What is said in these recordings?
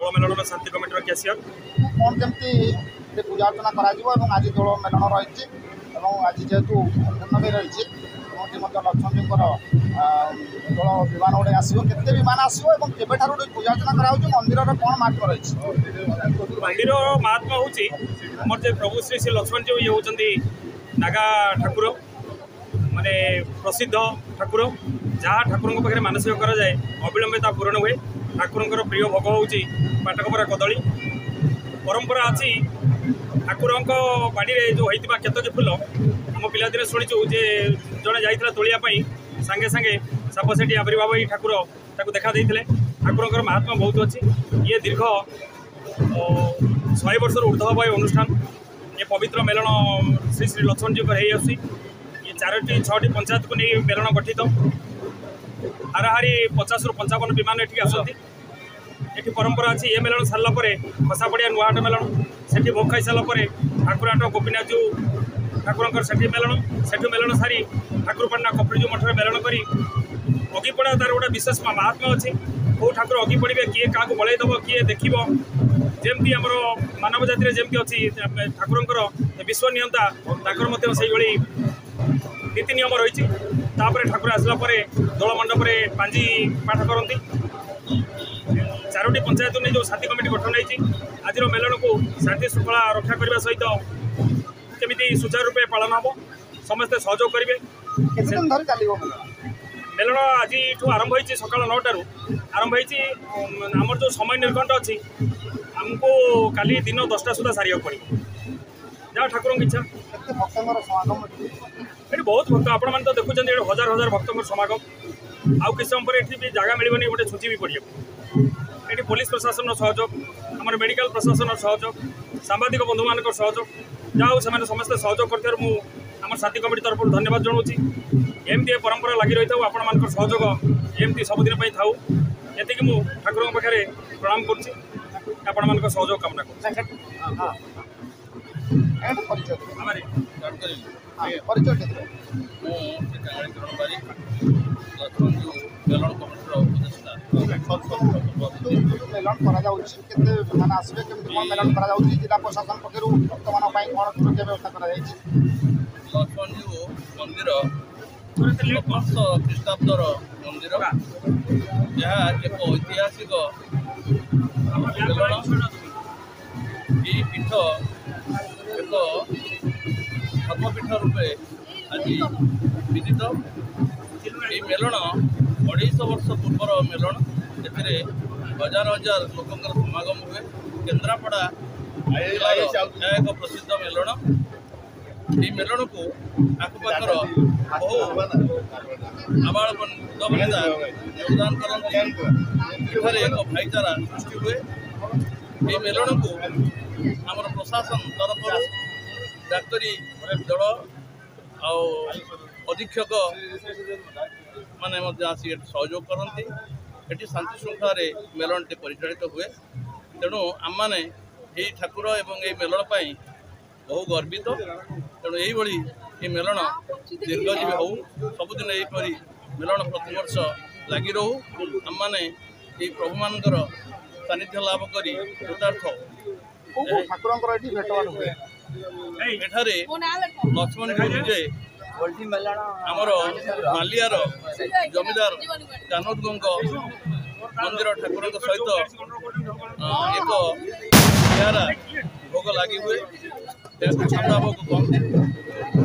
ଦୋଳ ମେଲଣର ଶାନ୍ତି କମିଟିର କ୍ୟାସିୟର। କ'ଣ କେମିତି ପୂଜା ଅର୍ଚ୍ଚନା କରାଯିବ ଏବଂ ଆଜି ଦୋଳ ମେଲଣ ରହିଛି ଏବଂ ଆଜି ଯେହେତୁ ପୂର୍ଣ୍ଣମୀ ରହିଛି ଏଠି ମଧ୍ୟ ଲକ୍ଷ୍ମୀଙ୍କର ଦୋଳ ବିମାନ ଗୋଟେ ଆସିବ, କେତେ ବିମାନ ଆସିବ ଏବଂ କେବେଠାରୁ ପୂଜା ଅର୍ଚ୍ଚନା କରାହେଉଛି, ମନ୍ଦିରର କ'ଣ ମାହାତ୍ମ୍ୟ ରହିଛି? ମନ୍ଦିର ମହାତ୍ମା ହେଉଛି ଆମର ଯେ ପ୍ରଭୁ ଶ୍ରୀ ଶ୍ରୀ ଲକ୍ଷ୍ମଣଜୀ ଇଏ ହେଉଛନ୍ତି ନାଗା ଠାକୁର, ମାନେ ପ୍ରସିଦ୍ଧ ଠାକୁର। ଯାହା ଠାକୁରଙ୍କ ପାଖରେ ମାନସିକ କରାଯାଏ ଅବିଳମ୍ବେ ତା ପୂରଣ ହୁଏ। ଠାକୁରଙ୍କର ପ୍ରିୟ ଭୋଗ ହେଉଛି ପାଟକପରା କଦଳୀ। ପରମ୍ପରା ଅଛି ଠାକୁରଙ୍କ ବାଡ଼ିରେ ଯେଉଁ ହେଇଥିବା କେତକୀ ଫୁଲ ଆମ ପିଲାଦିନେ ଶୁଣିଛୁ ଯେ ଜଣେ ଯାଇଥିଲା ତୋଳିବା ପାଇଁ ସାଙ୍ଗେ ସାଙ୍ଗେ ସାପ ସେଠି ଆବିର୍ଭାବ ହୋଇ ଠାକୁର ତାକୁ ଦେଖା ଦେଇଥିଲେ। ଠାକୁରଙ୍କର ମହାତ୍ମା ବହୁତ ଅଛି। ଇଏ ଦୀର୍ଘ 100 ବର୍ଷରୁ ଉର୍ଦ୍ଧ୍ୱ ହେବ ଏ ଅନୁଷ୍ଠାନ। ଏ ପବିତ୍ର ମେଲଣ ଶ୍ରୀ ଶ୍ରୀ ଲକ୍ଷ୍ମଣଜୀଙ୍କର ହେଇ ଆସୁଛି। ଏ 4ଟି 6ଟି ପଞ୍ଚାୟତକୁ ନେଇ ମେଲଣ ଗଠିତ। ହାରାହାରି 50ରୁ 55 ବିମାନ ଏଠିକି ଆସନ୍ତି। ଏଠି ପରମ୍ପରା ଅଛି ଏ ମେଲଣ ସାରିଲା ପରେ ଖସାପଡ଼ିଆ ନୂଆହାଟ ମେଲଣ, ସେଠି ଭୋଗ ଖାଇ ସାରିଲା ପରେ ଠାକୁରହାଟ ଗୋପୀନାଥ ଜୀଉ ଠାକୁରଙ୍କର ସେଠି ମେଲଣ, ସେଠୁ ମେଲଣ ସାରି ଠାକୁରପାଟଣା କପିଳଜୀଉ ମଠରେ ମେଲଣ କରି ଅଗିପଡ଼ା ତାର ଗୋଟେ ବିଶେଷ ମାହାତ୍ମ୍ୟ ଅଛି। କେଉଁ ଠାକୁର ଅଗି ପଡ଼ିବେ, କିଏ କାହାକୁ ବଳେଇ ଦେବ, କିଏ ଦେଖିବ, ଯେମିତି ଆମର ମାନବ ଜାତିରେ ଯେମିତି ଅଛି ଠାକୁରଙ୍କର ବିଶ୍ୱ ନିୟନ୍ତା ତାଙ୍କର ମଧ୍ୟ ସେଇଭଳି ନୀତି ନିୟମ ରହିଛି। ତାପରେ ଠାକୁର ଆସିଲା ପରେ ଦୋଳ ମଣ୍ଡପରେ ପାଞ୍ଜି ପାଠ କରନ୍ତି। 4ଟି ପଞ୍ଚାୟତ ନେଇ ଯେଉଁ ଶାନ୍ତି କମିଟି ଗଠନ ହୋଇଛି ଆଜିର ମେଲଣକୁ ଶାନ୍ତି ଶୃଙ୍ଖଳା ରକ୍ଷା କରିବା ସହିତ କେମିତି ସୁଚାରୁ ରୂପେ ପାଳନ ହେବ ସମସ୍ତେ ସହଯୋଗ କରିବେ। ମେଲଣ ଆଜିଠୁ ଆରମ୍ଭ ହୋଇଛି ସକାଳ 9ଟାରୁ ଆରମ୍ଭ ହୋଇଛି। ଆମର ଯେଉଁ ସମୟ ନିର୍ଘଣ୍ଟ ଅଛି ଆମକୁ କାଲି ଦିନ 10ଟା ସୁଦ୍ଧା ସାରିବାକୁ ପଡ଼ିବ, ଯାହା ଠାକୁରଙ୍କ ଇଚ୍ଛା। ଏଠି ବହୁତ ଭକ୍ତ ଆପଣମାନେ ତ ଦେଖୁଛନ୍ତି, ଏଠି ହଜାର ହଜାର ଭକ୍ତଙ୍କର ସମାଗମ। ଆଉ କିଛି ସମୟ ପରେ ଏଠି ବି ଜାଗା ମିଳିବନି ଗୋଟେ ଛୁଞ୍ଚି ବି ପଡ଼ିବାକୁ। ଏଠି ପୋଲିସ ପ୍ରଶାସନର ସହଯୋଗ, ଆମର ମେଡ଼ିକାଲ ପ୍ରଶାସନର ସହଯୋଗ, ସାମ୍ବାଦିକ ବନ୍ଧୁମାନଙ୍କର ସହଯୋଗ, ଯାହା ହଉ ସେମାନେ ସମସ୍ତେ ସହଯୋଗ କରିଥିବାରୁ ମୁଁ আমার সাথী কমিটি তরফରୁ ধন্যবাদ জଣାଉଛି। এমতি এ পরম্পরা লাগি রহিথাଉ, ଆପଣମାନଙ୍କର ସହଯୋଗ ଏମିତି ସବୁଦିନ ପାଇଁ ଥାଉ, ଏତିକି ମୁଁ ଠାକୁରଙ୍କ ପାଖରେ ପ୍ରଣାମ କରୁଛି। ଆପଣମାନଙ୍କ ସହଯୋଗ କାମନା କରୁଛି। ମେଲଣ କରାଯାଉଛି, କେତେ ମାନେ ଆସିବେ, କେମିତି କ'ଣ ମେଲଣ କରାଯାଉଛି, ଜିଲ୍ଲା ପ୍ରଶାସନ ପକ୍ଷରୁ ବର୍ତ୍ତମାନ ପାଇଁ କ'ଣ ସୁରକ୍ଷା ବ୍ୟବସ୍ଥା କରାଯାଇଛି? ଲକ୍ଷ୍ମଣଜୀଉ ମନ୍ଦିର 1700 ଖ୍ରୀଷ୍ଟାବ୍ଦର ମନ୍ଦିର। ଏହା ଏକ ଐତିହାସିକ ମେଲଣ। ଏହି ପୀଠ ଏକ ଧର୍ମପୀଠ ରୂପେ ଆଜି ବିଦିତ। ଏହି ମେଲଣ 250 ବର୍ଷ ପୂର୍ବର ମେଲଣ। ଏଥିରେ ହଜାର ହଜାର ଲୋକଙ୍କର ସମାଗମ ହୁଏ। କେନ୍ଦ୍ରାପଡ଼ା ଜିଲ୍ଲାର ଏହା ଏକ ପ୍ରସିଦ୍ଧ ମେଲଣ। এই মেলণକୁ ଆଖପାଖର ବହୁ ଆବାଳ ବୃଦ୍ଧବନିତା ଯୋଗଦାନ କରନ୍ତି। ଏଠାରେ ଏକ ଭାଇଚାରା ସୃଷ୍ଟି ହୁଏ। ଏହି ମେଲଣକୁ ଆମର ପ୍ରଶାସନ ତରଫରୁ ଡାକ୍ତରୀ ଦଳ ଆଉ ଅଧୀକ୍ଷକ ମାନେ ମଧ୍ୟ ଆସି ଏଠି ସହଯୋଗ କରନ୍ତି। ଏଠି ଶାନ୍ତି ଶୃଙ୍ଖଳାରେ ମେଲଣଟି ପରିଚାଳିତ ହୁଏ। ତେଣୁ ଆମମାନେ ଏହି ଠାକୁର ଏବଂ ଏହି ମେଲଣ ପାଇଁ ବହୁ ଗର୍ବିତ। ତେଣୁ এইভাবে এই মেলণ দীর্ঘজীবী হও, ସବୁଦିନ এইপরি মেলণ প্রতিবর্ষ লাগি রহু। ଆମେ এই প্রভু মানଙ୍କର সান্নিধ্য লাভ করি কৃতার্থ। ঠাকুরଙ୍କର এটি ভেটবাট ହୁଏ। এଠାରେ লক্ষ্মণজীউ ନିଜେ ଆମର ମାଲିଆର ଜମିଦାର କାନୋଦଙ୍କ ମନ୍ଦିର ଠାକୁରଙ୍କ ସହିତ ଏକ ନିଆରା ଭୋଗ ଲାଗି ହୁଏ। ଏହାକୁ ଛାମୁଡ଼ା ଭୋଗ କହନ୍ତି।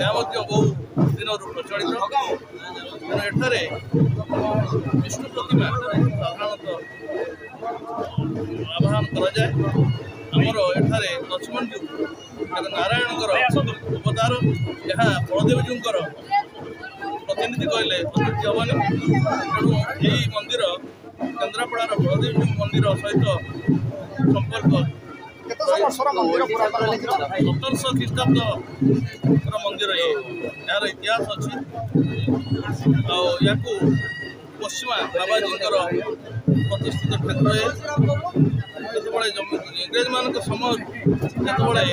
ଏହା ମଧ୍ୟ ବହୁ ଦିନରୁ ପ୍ରଚଳିତ। ତେଣୁ ଏଠାରେ ବିଷ୍ଣୁ ପ୍ରତିମା ସାଧାରଣତଃ ଆବାହନ କରାଯାଏ। ଆମର ଏଠାରେ ଲକ୍ଷ୍ମଣଜୀଉ ନାରାୟଣଙ୍କର ଅବତାର। ଏହା ବଳଦେବଜୀଉଙ୍କର ପ୍ରତିନିଧି କହିଲେ ଅତ୍ୟୁକ୍ତି ହେବନି। ତେଣୁ ଏହି ମନ୍ଦିର କେନ୍ଦ୍ରାପଡ଼ାର ବଳଦେବଜୀଉ ମନ୍ଦିର ସହିତ ସମ୍ପର୍କ। 1700 ଖ୍ରୀଷ୍ଟାବ୍ଦର ମନ୍ଦିର ଏହାର ଇତିହାସ ଅଛି। ଆଉ ୟାକୁ ପଶ୍ଚିମା ବାବାଜୀଙ୍କର ପ୍ରତିଷ୍ଠିତ ଠାକୁର। ଯେତେବେଳେ ଇଂରେଜମାନଙ୍କ ସମୟରୁ ଯେତେବେଳେ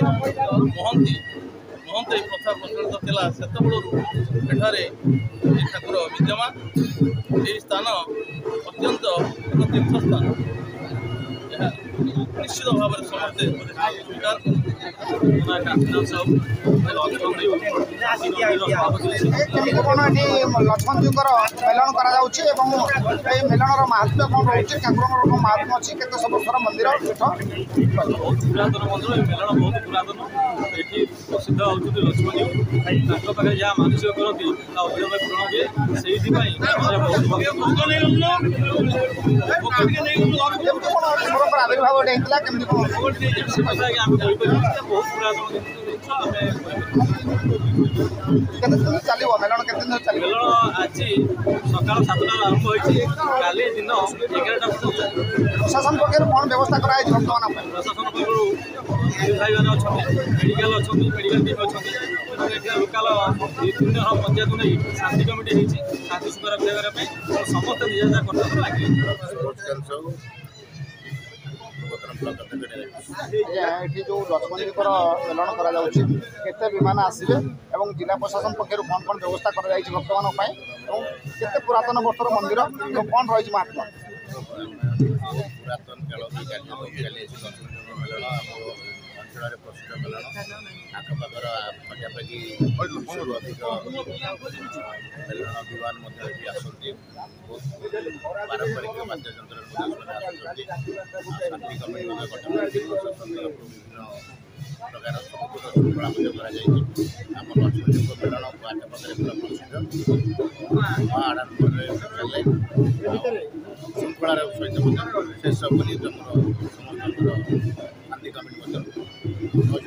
ମହନ୍ତ ଏହି ପ୍ରଥା ପ୍ରଚଳିତ ଥିଲା, ସେତେବେଳରୁ ଏଠାରେ ଏହି ଠାକୁର ବିଦ୍ୟମାନ। ଏହି ସ୍ଥାନ ଅତ୍ୟନ୍ତ ଏକ ତୀର୍ଥସ୍ଥାନ। ଏହା ନିଶ୍ଚିତ ଭାବରେ ସମସ୍ତେ ସ୍ୱୀକାର କାଶୀନାଥ ସାହୁ କେମିତି କ'ଣ ଏଠି ଲକ୍ଷ୍ମଣଜୀଙ୍କର ମେଲଣ କରାଯାଉଛି ଏବଂ এই মেলনর মাহাত্ম্য କ'ଣ ରହୁଛି ଠାକୁରଙ୍କର କ'ଣ ମାହାତ୍ମ୍ୟ ଅଛି କେତେ ସବୁ ବର୍ଷର ମନ୍ଦିର ପୀଠ ବହୁତ ପୁରାତନ ମନ୍ଦିର ଏ ମେଲଣ ବହୁତ ପୁରାତନ ଏଠି ପ୍ରସିଦ୍ଧ ହେଉଛନ୍ତି ଲକ୍ଷ୍ମଣଜୀ ତାଙ୍କ ପାଖରେ ଯାହା ମାନସିକ କରନ୍ତି ତା ଅଭିନୟ ପୂରଣ ହୁଏ ସେଇଥିପାଇଁ କେମିତି କ'ଣ ଠାକୁରଙ୍କର ଆବିର୍ଭାବ ଏଠି ହେଇଥିଲା କେମିତି କ'ଣ ସେ କଥା ଆମେ କହିପାରିବୁ ବହୁତ ପୁରାତନ କେତେ ଦିନ ଚାଲିବ ମେଲଣ କେତେ ଦିନ ଚାଲିବ ମେଲଣ ଆଜି ସକାଳ 7ଟାରୁ ଆରମ୍ଭ ହୋଇଛି କାଲି ଦିନ 11ଟା ପର୍ଯ୍ୟନ୍ତ ପ୍ରଶାସନ ପକ୍ଷରୁ କ'ଣ ବ୍ୟବସ୍ଥା କରାଯାଇଛି ଭକ୍ତମାନଙ୍କ ପାଇଁ ପ୍ରଶାସନ ପକ୍ଷରୁ ଭାଇମାନେ ଅଛନ୍ତି ମେଡ଼ିକାଲ ଅଛନ୍ତି ମେଡ଼ିକାଲ ଟିମ୍ ଅଛନ୍ତି ଏବଂ ଏଠି ଲୋକାଲ 2-3 ଜଣ ପଞ୍ଚାୟତ ନେଇ ଶାନ୍ତି କମିଟି ହେଇଛି ଶାନ୍ତି ସୁଧାର କରିବା ପାଇଁ ସମସ୍ତେ ନିଜ ନିଜ କର୍ତ୍ତବ୍ୟ ଲାଗିଲେ ଏଠି ଯେଉଁ ଲକ୍ଷ୍ମଣଜୀଙ୍କର ମେଲଣ କରାଯାଉଛି କେତେ ବିମାନ ଆସିବେ ଏବଂ ଜିଲ୍ଲା ପ୍ରଶାସନ ପକ୍ଷରୁ କ'ଣ କ'ଣ ବ୍ୟବସ୍ଥା କରାଯାଇଛି ଭକ୍ତମାନଙ୍କ ପାଇଁ ଏବଂ କେତେ ପୁରାତନ ବର୍ଷର ମନ୍ଦିର ଏବଂ କ'ଣ ରହିଛି ମାହାତ୍ମ୍ୟ ପୁରାତନ କାଳରୁ ଚାଲିଛି ମେଲଣ ଆମ ଅଞ୍ଚଳରେ ପ୍ରସିଦ୍ଧ ମେଲଣ ଆଖପାଖର ପାଖାପାଖି 200ରୁ ଅଧିକ ମେଲଣ ବିମାନ ମଧ୍ୟ ଏଠି ଆସନ୍ତି ପାରମ୍ପରିକ ବାଦ୍ୟଯନ୍ତ୍ରରେ ମଧ୍ୟ ସେମାନେ ଆସୁଛନ୍ତି ଶାନ୍ତି କମିଟି ମଧ୍ୟ ଗଠନ ହୋଇଛି ପ୍ରଶାସନିକ ବିଭିନ୍ନ ପ୍ରକାର ସବୁଜ ଶୃଙ୍ଖଳା ମଧ୍ୟ କରାଯାଇଛି ଆମ ଲକ୍ଷ୍ମଣଜୀଙ୍କ ମେଲଣ ଆଖପାଖରେ ପୁରା ପ୍ରସିଦ୍ଧ ଆଡ଼ମ୍ବରରେ ଚାଲେ ଶୃଙ୍ଖଳାର ସହିତ ମଧ୍ୟ ଶେଷ ବୋଲି ଆମର ସମସ୍ତଙ୍କର ଶାନ୍ତି କମିଟି ମଧ୍ୟ